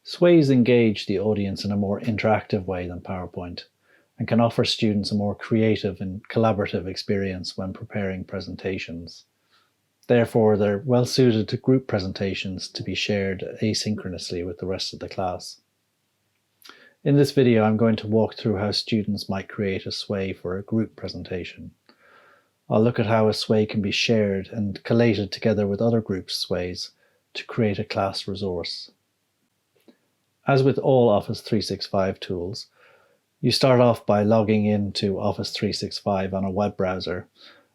Sways engage the audience in a more interactive way than PowerPoint and can offer students a more creative and collaborative experience when preparing presentations. Therefore, they're well suited to group presentations to be shared asynchronously with the rest of the class. In this video, I'm going to walk through how students might create a sway for a group presentation. I'll look at how a sway can be shared and collated together with other group sways to create a class resource. As with all Office 365 tools, you start off by logging into Office 365 on a web browser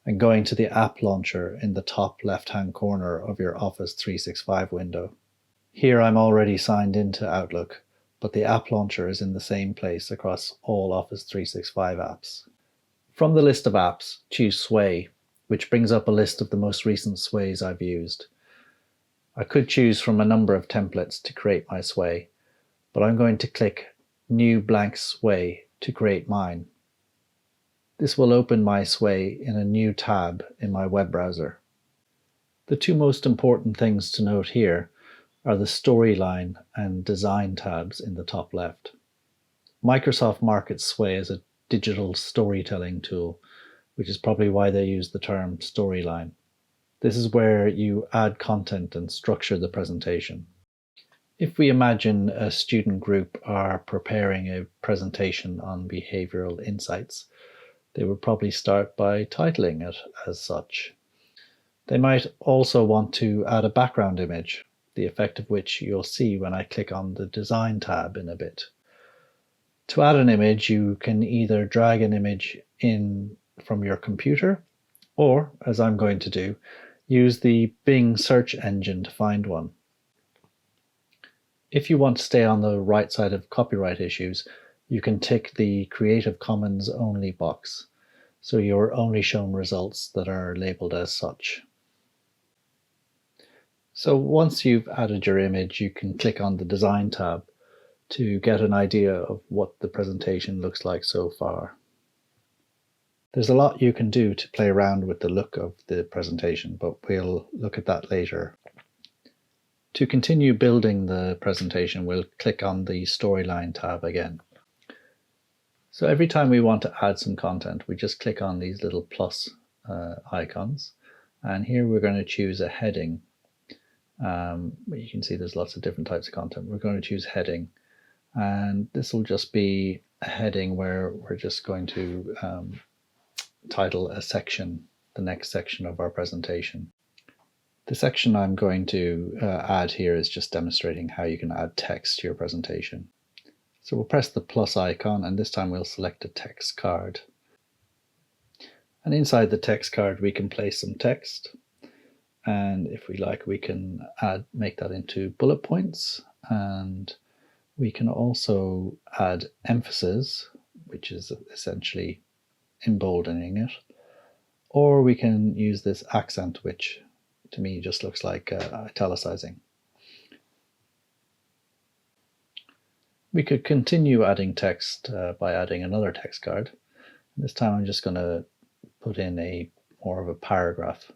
and going to the app launcher in the top left-hand corner of your Office 365 window. Here I'm already signed into Outlook, but the app launcher is in the same place across all Office 365 apps. From the list of apps, choose Sway, which brings up a list of the most recent sways I've used. I could choose from a number of templates to create my sway, but I'm going to click New Blank Sway to create mine. This will open my sway in a new tab in my web browser. The two most important things to note here are the Storyline and Design tabs in the top left. Microsoft markets Sway as a digital storytelling tool, which is probably why they use the term Storyline. This is where you add content and structure the presentation. If we imagine a student group are preparing a presentation on behavioral insights, they would probably start by titling it as such. They might also want to add a background image, the effect of which you'll see when I click on the Design tab in a bit. To add an image, you can either drag an image in from your computer, or, as I'm going to do, use the Bing search engine to find one. If you want to stay on the right side of copyright issues, you can tick the Creative Commons Only box, so you're only shown results that are labeled as such. So once you've added your image, you can click on the Design tab to get an idea of what the presentation looks like so far. There's a lot you can do to play around with the look of the presentation, but we'll look at that later. To continue building the presentation, we'll click on the Storyline tab again. So every time we want to add some content, we just click on these little plus icons, and here we're going to choose a heading. You can see there's lots of different types of content. We're going to choose heading, and this will just be a heading where we're just going to title a section, the next section of our presentation. The section I'm going to add here is just demonstrating how you can add text to your presentation. So we'll press the plus icon, and this time we'll select a text card. And inside the text card we can place some text, and if we like we can make that into bullet points, and we can also add emphasis, which is essentially emboldening it, or we can use this accent, which to me just looks like italicizing. We could continue adding text by adding another text card. This time I'm just going to put in more of a paragraph.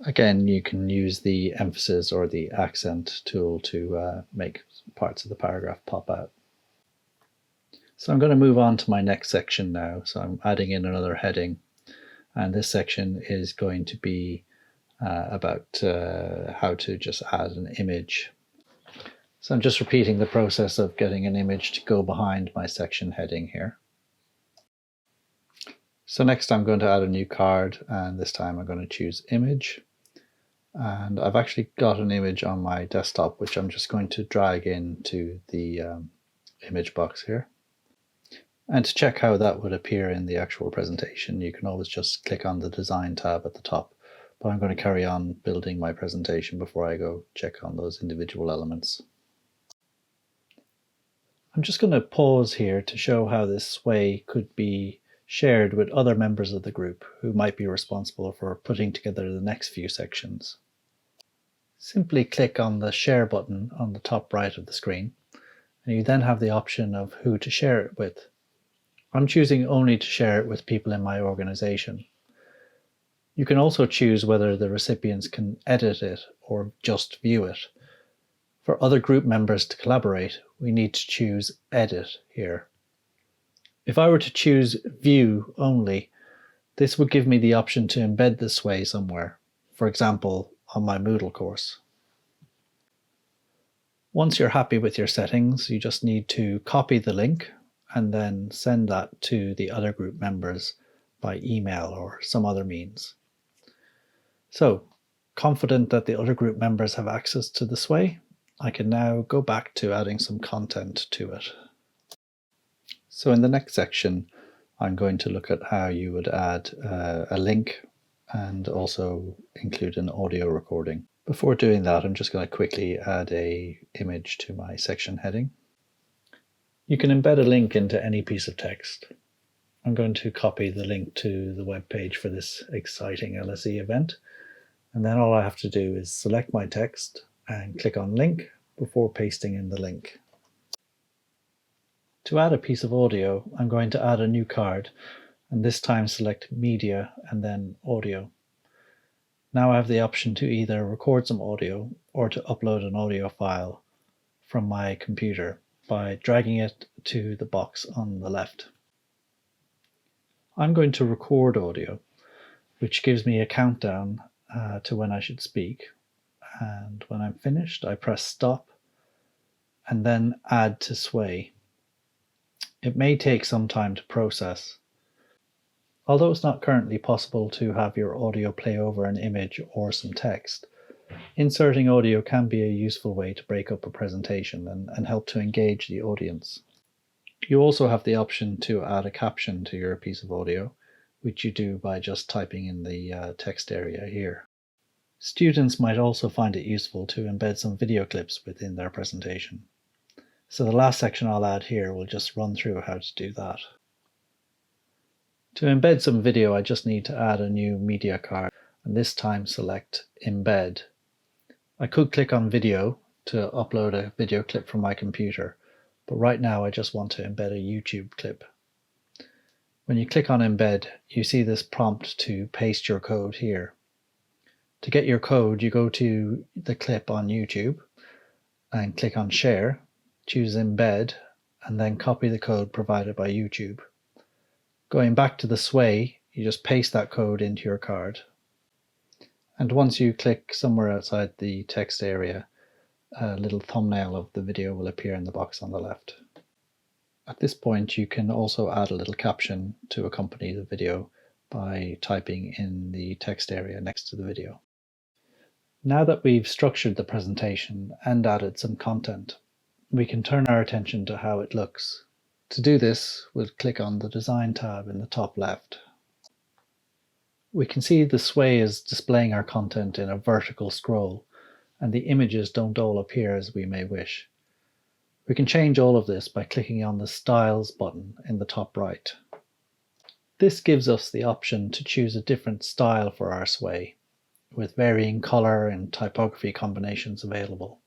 Again, you can use the emphasis or the accent tool to make parts of the paragraph pop out. So I'm going to move on to my next section now. So I'm adding in another heading, and this section is going to be about how to just add an image. So I'm just repeating the process of getting an image to go behind my section heading here. So next I'm going to add a new card, and this time I'm going to choose image. And I've actually got an image on my desktop, which I'm just going to drag into the image box here. And to check how that would appear in the actual presentation, you can always just click on the Design tab at the top. But I'm going to carry on building my presentation before I go check on those individual elements. I'm just going to pause here to show how this sway could be shared with other members of the group who might be responsible for putting together the next few sections. Simply click on the Share button on the top right of the screen, and you then have the option of who to share it with. I'm choosing only to share it with people in my organization. You can also choose whether the recipients can edit it or just view it. For other group members to collaborate, we need to choose Edit here. If I were to choose View only, this would give me the option to embed the sway somewhere, for example, on my Moodle course. Once you're happy with your settings, you just need to copy the link and then send that to the other group members by email or some other means. So, confident that the other group members have access to the sway, I can now go back to adding some content to it. So in the next section, I'm going to look at how you would add a link and also include an audio recording. Before doing that, I'm just going to quickly add an image to my section heading. You can embed a link into any piece of text. I'm going to copy the link to the web page for this exciting LSE event. And then all I have to do is select my text and click on link before pasting in the link. To add a piece of audio, I'm going to add a new card, and this time select Media and then Audio. Now I have the option to either record some audio or to upload an audio file from my computer by dragging it to the box on the left. I'm going to record audio, which gives me a countdown to when I should speak. And when I'm finished, I press stop and then add to sway. It may take some time to process. Although it's not currently possible to have your audio play over an image or some text, inserting audio can be a useful way to break up a presentation and help to engage the audience. You also have the option to add a caption to your piece of audio, which you do by just typing in the text area here. Students might also find it useful to embed some video clips within their presentation. So the last section I'll add here will just run through how to do that. To embed some video, I just need to add a new media card, and this time select Embed. I could click on Video to upload a video clip from my computer, but right now I just want to embed a YouTube clip. When you click on Embed, you see this prompt to paste your code here. To get your code, you go to the clip on YouTube and click on Share, choose Embed, and then copy the code provided by YouTube. Going back to the sway, you just paste that code into your card. And once you click somewhere outside the text area, a little thumbnail of the video will appear in the box on the left. At this point, you can also add a little caption to accompany the video by typing in the text area next to the video. Now that we've structured the presentation and added some content, we can turn our attention to how it looks. To do this, we'll click on the Design tab in the top left. We can see the sway is displaying our content in a vertical scroll, and the images don't all appear as we may wish. We can change all of this by clicking on the Styles button in the top right. This gives us the option to choose a different style for our sway, with varying color and typography combinations available.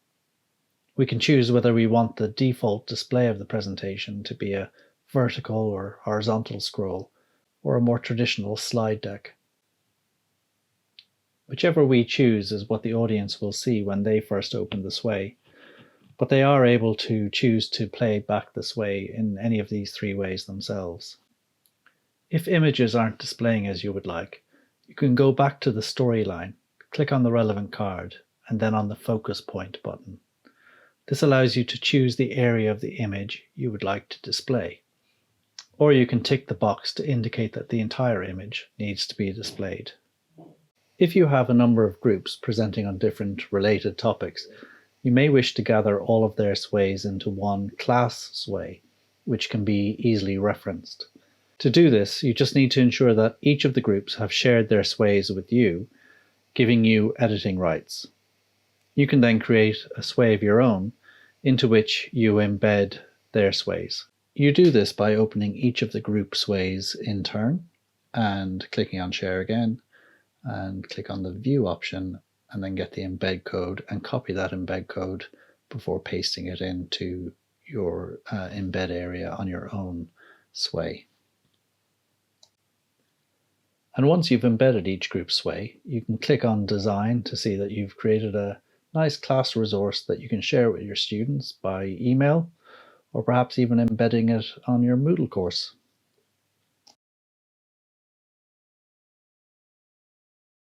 We can choose whether we want the default display of the presentation to be a vertical or horizontal scroll, or a more traditional slide deck. Whichever we choose is what the audience will see when they first open the sway, but they are able to choose to play back the sway in any of these three ways themselves. If images aren't displaying as you would like, you can go back to the storyline, click on the relevant card, and then on the Focus Point button. This allows you to choose the area of the image you would like to display. Or you can tick the box to indicate that the entire image needs to be displayed. If you have a number of groups presenting on different related topics, you may wish to gather all of their sways into one class sway, which can be easily referenced. To do this, you just need to ensure that each of the groups have shared their sways with you, giving you editing rights. You can then create a sway of your own into which you embed their sways. You do this by opening each of the group sways in turn and clicking on Share again, and click on the View option and then get the embed code and copy that embed code before pasting it into your embed area on your own sway. And once you've embedded each group sway, you can click on Design to see that you've created a nice class resource that you can share with your students by email, or perhaps even embedding it on your Moodle course.